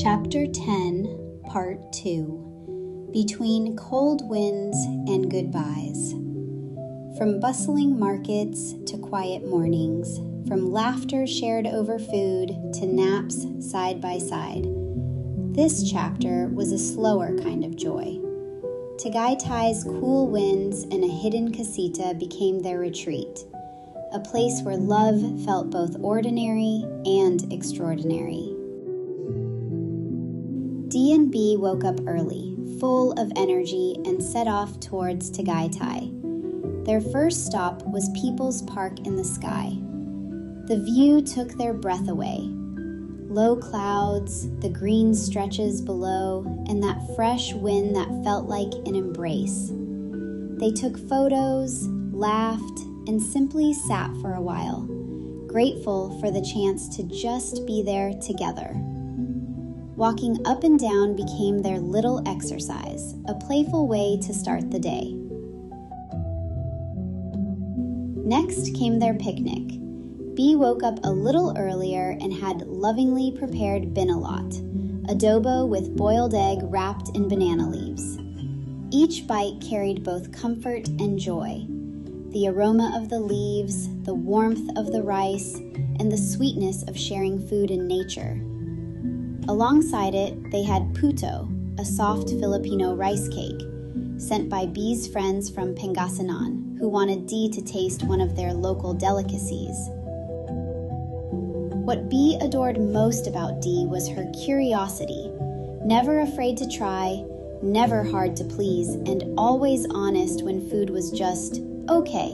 Chapter 10, Part 2, Between Cold Winds and Goodbyes. From bustling markets to quiet mornings, from laughter shared over food to naps side by side, this chapter was a slower kind of joy. Tagaytay's cool winds and a hidden casita became their retreat, a place where love felt both ordinary and extraordinary. D and B woke up early, full of energy, and set off towards Tagaytay. Their first stop was People's Park in the sky. The view took their breath away. Low clouds, the green stretches below, and that fresh wind that felt like an embrace. They took photos, laughed, and simply sat for a while, grateful for the chance to just be there together. Walking up and down became their little exercise, a playful way to start the day. Next came their picnic. B woke up a little earlier and had lovingly prepared binalot, adobo with boiled egg wrapped in banana leaves. Each bite carried both comfort and joy. The aroma of the leaves, the warmth of the rice, and the sweetness of sharing food in nature. Alongside it, they had puto, a soft Filipino rice cake, sent by B's friends from Pangasinan, who wanted D to taste one of their local delicacies. What B adored most about D was her curiosity, never afraid to try, never hard to please, and always honest when food was just okay.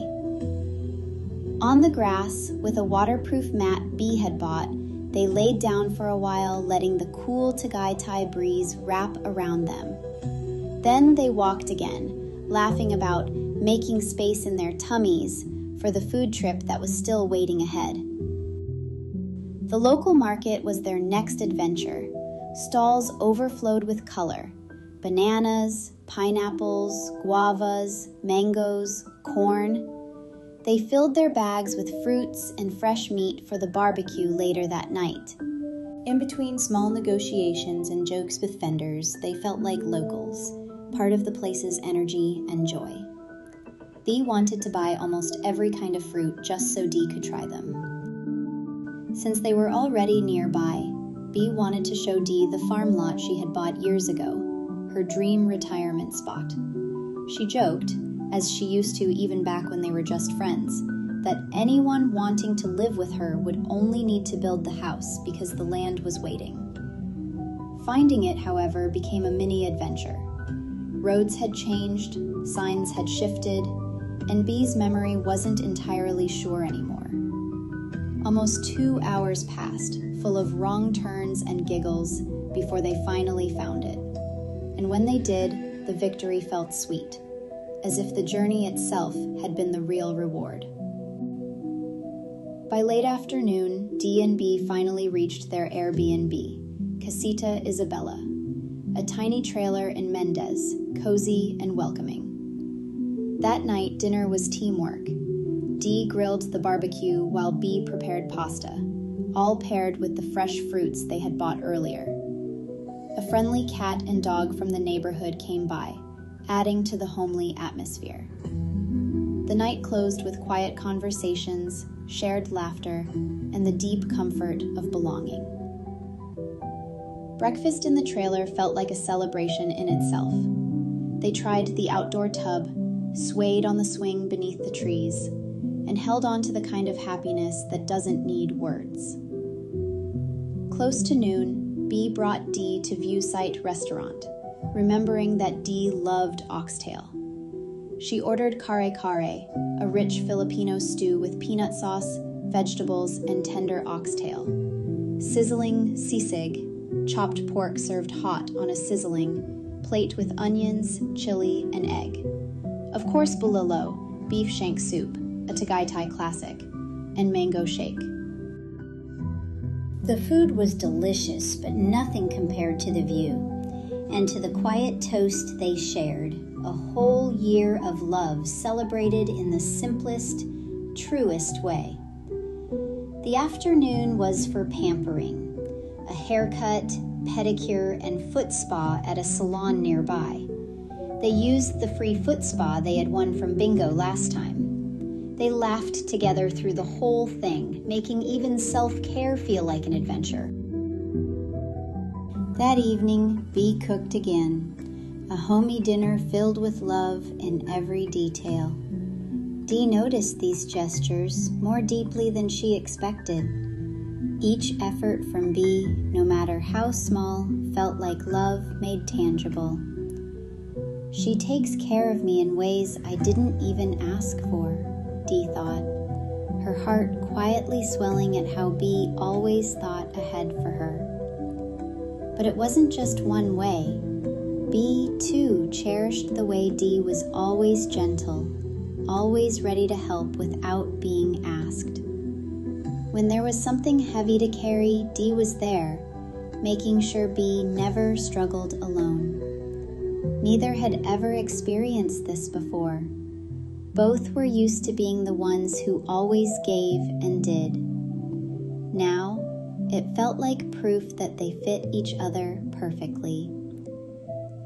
On the grass, with a waterproof mat B had bought, they laid down for a while, letting the cool Tagaytay breeze wrap around them. Then they walked again, laughing about making space in their tummies for the food trip that was still waiting ahead. The local market was their next adventure. Stalls overflowed with color: bananas, pineapples, guavas, mangoes, corn. They filled their bags with fruits and fresh meat for the barbecue later that night. In between small negotiations and jokes with vendors, they felt like locals, part of the place's energy and joy. B wanted to buy almost every kind of fruit just so D could try them. Since they were already nearby, B wanted to show D the farm lot she had bought years ago, her dream retirement spot. She joked, as she used to even back when they were just friends, that anyone wanting to live with her would only need to build the house because the land was waiting. Finding it, however, became a mini adventure. Roads had changed, signs had shifted, and B's memory wasn't entirely sure anymore. Almost 2 hours passed, full of wrong turns and giggles, before they finally found it. And when they did, the victory felt sweet, as if the journey itself had been the real reward. By late afternoon, D and B finally reached their Airbnb, Casita Isabella, a tiny trailer in Mendez, cozy and welcoming. That night, dinner was teamwork. D grilled the barbecue while B prepared pasta, all paired with the fresh fruits they had bought earlier. A friendly cat and dog from the neighborhood came by, adding to the homely atmosphere. The night closed with quiet conversations, shared laughter, and the deep comfort of belonging. Breakfast in the trailer felt like a celebration in itself. They tried the outdoor tub, swayed on the swing beneath the trees, and held on to the kind of happiness that doesn't need words. Close to noon, B brought D to Viewsight Restaurant, remembering that D loved oxtail. She ordered kare kare, a rich Filipino stew with peanut sauce, vegetables, and tender oxtail. Sizzling sisig, chopped pork served hot on a sizzling plate with onions, chili, and egg. Of course, bulalo, beef shank soup, a Tagaytay classic, and mango shake. The food was delicious, but nothing compared to the view, and to the quiet toast they shared, a whole year of love celebrated in the simplest, truest way. The afternoon was for pampering, a haircut, pedicure, and foot spa at a salon nearby. They used the free foot spa they had won from bingo last time. They laughed together through the whole thing, making even self-care feel like an adventure. That evening, Bea cooked again, a homey dinner filled with love in every detail. Dee noticed these gestures more deeply than she expected. Each effort from Bea, no matter how small, felt like love made tangible. She takes care of me in ways I didn't even ask for, Dee thought, her heart quietly swelling at how Bea always thought ahead for her. But it wasn't just one way. Bea, too, cherished the way Dee was always gentle, always ready to help without being asked. When there was something heavy to carry, Dee was there, making sure Bea never struggled alone. Neither had ever experienced this before. Both were used to being the ones who always gave and did. Now, it felt like proof that they fit each other perfectly.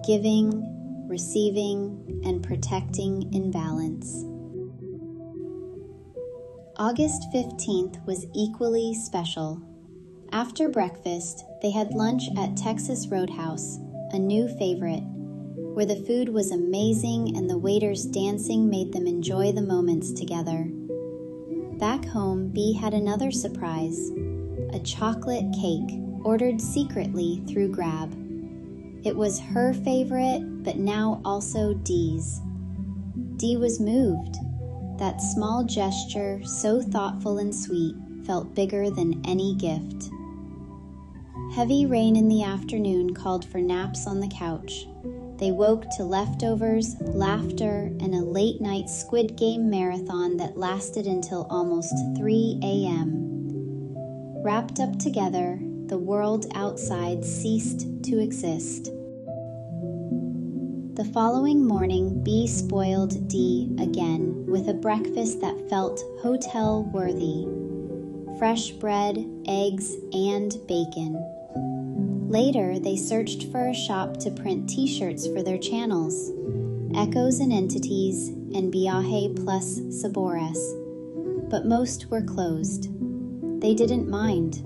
Giving, receiving, and protecting in balance. August 15th was equally special. After breakfast, they had lunch at Texas Roadhouse, a new favorite, where the food was amazing and the waiters dancing made them enjoy the moments together. Back home, Bea had another surprise, a chocolate cake ordered secretly through Grab. It was her favorite, but now also Dee's. Dee was moved. That small gesture, so thoughtful and sweet, felt bigger than any gift. Heavy rain in the afternoon called for naps on the couch. They woke to leftovers, laughter, and a late-night Squid Game marathon that lasted until almost 3 a.m. Wrapped up together, the world outside ceased to exist. The following morning, Bea spoiled Dee again with a breakfast that felt hotel-worthy. Fresh bread, eggs, and bacon. Later, they searched for a shop to print t-shirts for their channels, Echoes and Entities, and Biyahe plus Sabores. But most were closed. They didn't mind.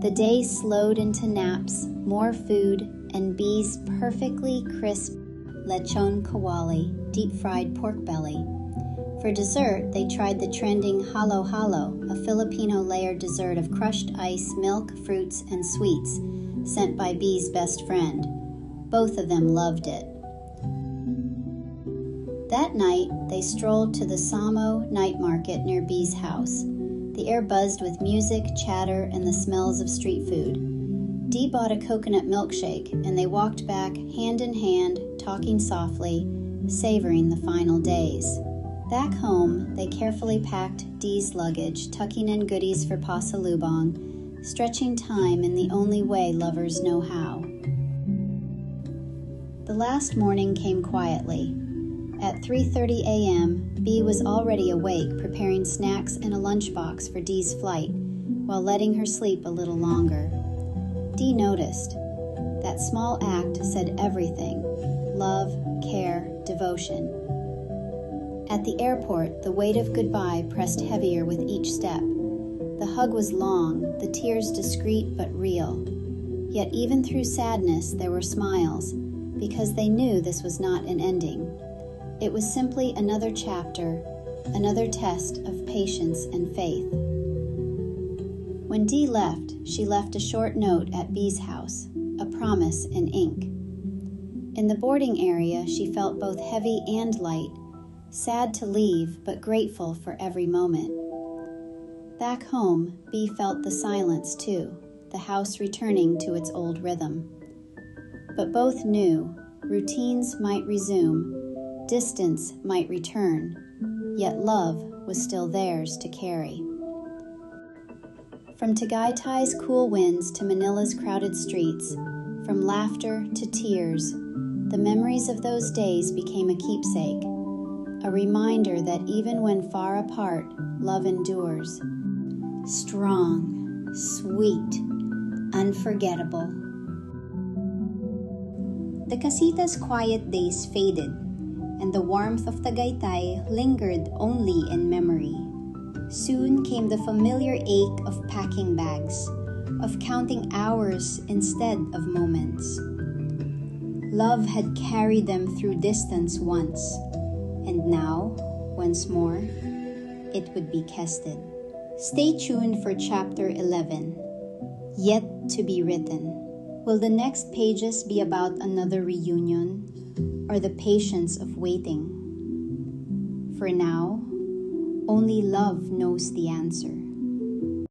The day slowed into naps, more food, and Bea's perfectly crisp lechon kawali, deep-fried pork belly. For dessert, they tried the trending halo halo, a Filipino layered dessert of crushed ice, milk, fruits, and sweets, sent by Bea's best friend. Both of them loved it. That night, they strolled to the Samo night market near Bea's house. The air buzzed with music, chatter, and the smells of street food. Dee bought a coconut milkshake, and they walked back hand in hand, talking softly, savoring the final days. Back home, they carefully packed Dee's luggage, tucking in goodies for pasalubong, stretching time in the only way lovers know how. The last morning came quietly. At 3:30 a.m., Bea was already awake, preparing snacks and a lunchbox for Dee's flight, while letting her sleep a little longer. Dee noticed. That small act said everything: love, care, devotion. At the airport, the weight of goodbye pressed heavier with each step. The hug was long, the tears discreet but real. Yet even through sadness, there were smiles, because they knew this was not an ending. It was simply another chapter, another test of patience and faith. When Dee left, she left a short note at Bea's house, a promise in ink. In the boarding area, she felt both heavy and light, sad to leave, but grateful for every moment. Back home, Bea felt the silence too, the house returning to its old rhythm. But both knew routines might resume, distance might return, yet love was still theirs to carry. From Tagaytay's cool winds to Manila's crowded streets, from laughter to tears, the memories of those days became a keepsake, a reminder that even when far apart, love endures. Strong, sweet, unforgettable. The casita's quiet days faded, and the warmth of Tagaytay lingered only in memory. Soon came the familiar ache of packing bags, of counting hours instead of moments. Love had carried them through distance once, and now, once more, it would be tested. Stay tuned for Chapter 11, Yet to be Written. Will the next pages be about another reunion or the patience of waiting? For now, only love knows the answer.